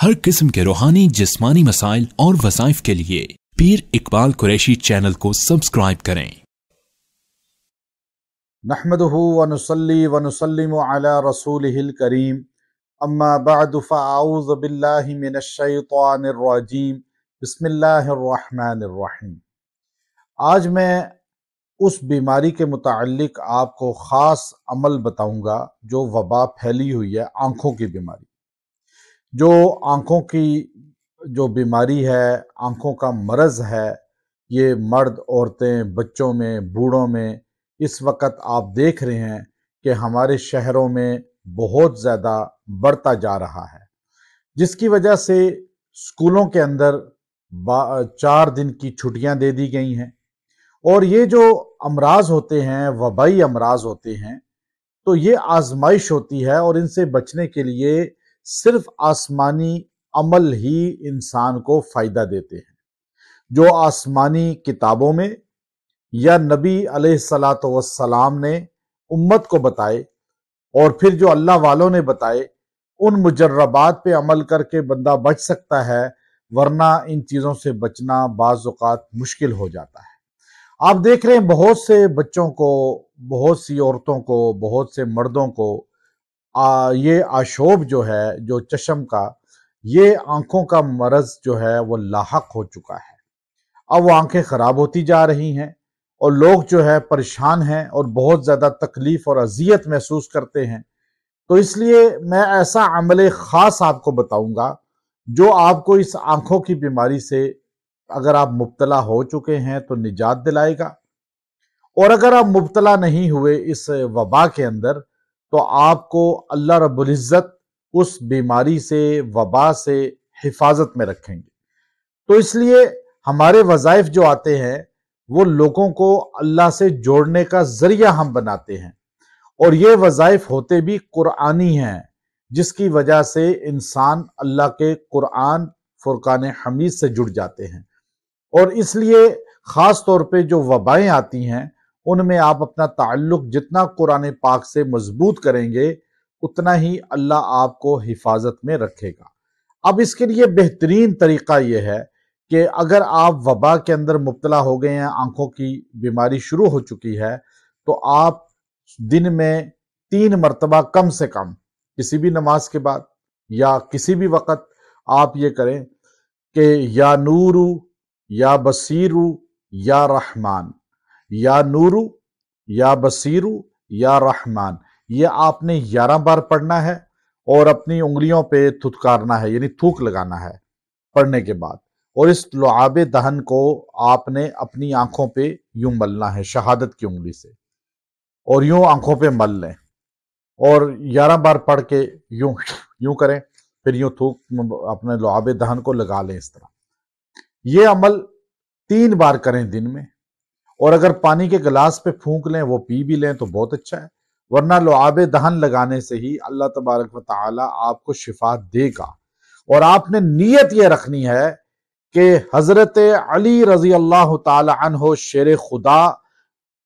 हर किस्म के रूहानी जिस्मानी मसाइल और वज़ाइफ के लिए पीर इकबाल कुरैशी चैनल को सब्सक्राइब करें। नहमदुहु व नुसल्ली व नुसल्लिमु अला रसूलिहिल करीम, अम्मा बअदु फ़अऊज़ु बिल्लाहि मिनश शैतानिर रजीम, बिस्मिल्लाहिर रहमानिर रहीम। आज मैं उस बीमारी के मुताल्लिक आपको ख़ास अमल बताऊंगा जो वबा फैली हुई है, आँखों की बीमारी। जो आँखों की जो बीमारी है, आँखों का मरज़ है, ये मर्द, औरतें, बच्चों में, बूढ़ों में इस वक्त आप देख रहे हैं कि हमारे शहरों में बहुत ज़्यादा बढ़ता जा रहा है, जिसकी वजह से स्कूलों के अंदर 4 दिन की छुट्टियां दे दी गई हैं। और ये जो अमराज होते हैं, वबाई अमराज होते हैं, तो ये आजमाइश होती है और इनसे बचने के लिए सिर्फ आसमानी अमल ही इंसान को फ़ायदा देते हैं। जो आसमानी किताबों में या नबी अलैहिस्सलातु वस्सलाम ने उम्मत को बताए और फिर जो अल्लाह वालों ने बताए, उन मुजर्रबात पे अमल करके बंदा बच सकता है, वरना इन चीज़ों से बचना बाज़ औक़ात मुश्किल हो जाता है। आप देख रहे हैं बहुत से बच्चों को, बहुत सी औरतों को, बहुत से मर्दों को ये आशोब जो है, जो चश्म का, ये आंखों का मरज़ जो है वो लाहक हो चुका है। अब वो आंखें ख़राब होती जा रही हैं और लोग जो है परेशान हैं और बहुत ज़्यादा तकलीफ़ और अज़ियत महसूस करते हैं। तो इसलिए मैं ऐसा अमल ख़ास आपको बताऊंगा जो आपको इस आंखों की बीमारी से, अगर आप मुब्तला हो चुके हैं तो निजात दिलाएगा, और अगर आप मुब्तला नहीं हुए इस वबा के अंदर तो आपको अल्लाह रब्बुल इज़्ज़त उस बीमारी से, वबा से हिफाजत में रखेंगे। तो इसलिए हमारे वज़ाइफ जो आते हैं वो लोगों को अल्लाह से जोड़ने का जरिया हम बनाते हैं, और ये वज़ाइफ होते भी कुरानी हैं, जिसकी वजह से इंसान अल्लाह के कुरान फुरकान हमीद से जुड़ जाते हैं। और इसलिए ख़ास तौर पे जो वबाएं आती हैं उनमें आप अपना ताल्लुक जितना कुरान पाक से मजबूत करेंगे उतना ही अल्लाह आपको हिफाजत में रखेगा। अब इसके लिए बेहतरीन तरीका यह है कि अगर आप वबा के अंदर मुब्तला हो गए हैं, आंखों की बीमारी शुरू हो चुकी है, तो आप दिन में 3 मरतबा कम से कम किसी भी नमाज के बाद या किसी भी वक़्त आप ये करें कि या नूरू या बसीरू या रहमान, या नूरू या बसीरू या रहमान, ये आपने 11 बार पढ़ना है और अपनी उंगलियों पे थुथकारना है, यानी थूक लगाना है पढ़ने के बाद। और इस लुआबे दहन को आपने अपनी आंखों पे यूं मलना है शहादत की उंगली से, और यूं आंखों पे मल लें और 11 बार पढ़ के यूं यूं करें, फिर यूं थूक अपने लुआबे दहन को लगा लें। इस तरह ये अमल 3 बार करें दिन में, और अगर पानी के गिलास पे फूंक लें, वो पी भी लें तो बहुत अच्छा है, वरना लुआबे दहन लगाने से ही अल्लाह तबारक व तआला आपको शिफा देगा। और आपने नीयत ये रखनी है कि हजरत अली रजी अल्लाह ताला अन्हो शेर खुदा,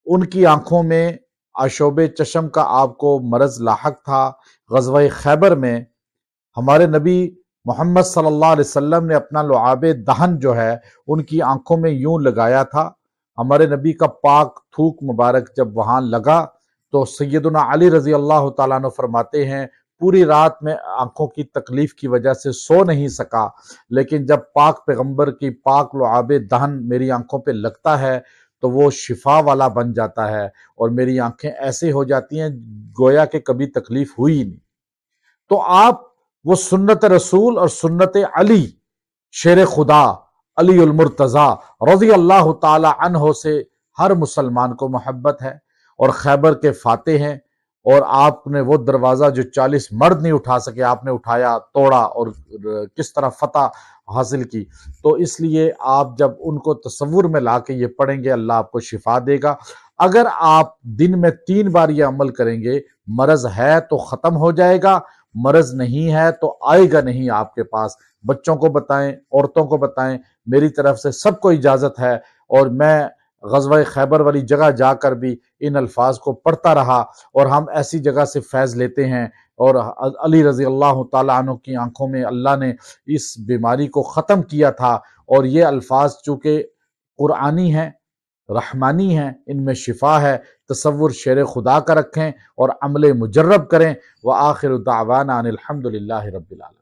उनकी आंखों में आशोबे चश्म का आपको मरज लाहक था। ग़ज़वा खैबर में हमारे नबी मोहम्मद सल्लल्लाहु अलैहि वसल्लम ने अपना लुआबे दहन जो है उनकी आंखों में यूं लगाया था। हमारे नबी का पाक थूक मुबारक जब वहां लगा तो सैयदना अली रजी अल्लाह ताला अन्हु फरमाते हैं, पूरी रात में आंखों की तकलीफ की वजह से सो नहीं सका, लेकिन जब पाक पैगंबर की पाक लुआबे दहन मेरी आंखों पे लगता है तो वो शिफा वाला बन जाता है और मेरी आंखें ऐसे हो जाती हैं गोया कि कभी तकलीफ हुई नहीं। तो आप वो सुन्नत रसूल और सुन्नत अली शेर खुदा अली उल मुर्तज़ा रज़ी अल्लाह ताला अन्हो से हर मुसलमान को मोहब्बत है, और खैबर के फाते हैं, और आपने वो दरवाज़ा जो 40 मर्द नहीं उठा सके आपने उठाया, तोड़ा और किस तरह फतह हासिल की। तो इसलिए आप जब उनको तसव्वुर में ला के ये पढ़ेंगे, अल्लाह आपको शिफा देगा। अगर आप दिन में 3 बार ये अमल करेंगे, मरज़ है तो ख़त्म हो जाएगा, मरज़ नहीं है तो आएगा नहीं आपके पास। बच्चों को बताएं, औरतों को बताएं, मेरी तरफ से सबको इजाज़त है। और मैं غزوہ خیبر والی جگہ جا کر بھی ان الفاظ کو پڑھتا رہا، اور ہم ایسی جگہ سے فیض لیتے ہیں، اور علی رضی اللہ تعالیٰ عنہ کی آنکھوں میں اللہ نے اس بیماری کو ختم کیا تھا، اور یہ الفاظ چونکہ قرآنی ہیں، رحمانی ہیں، ان میں شفا ہے۔ تصور شیر خدا کا رکھیں اور عمل مجرب کریں۔ وآخر دعوانا ان الحمد للہ رب العالمین۔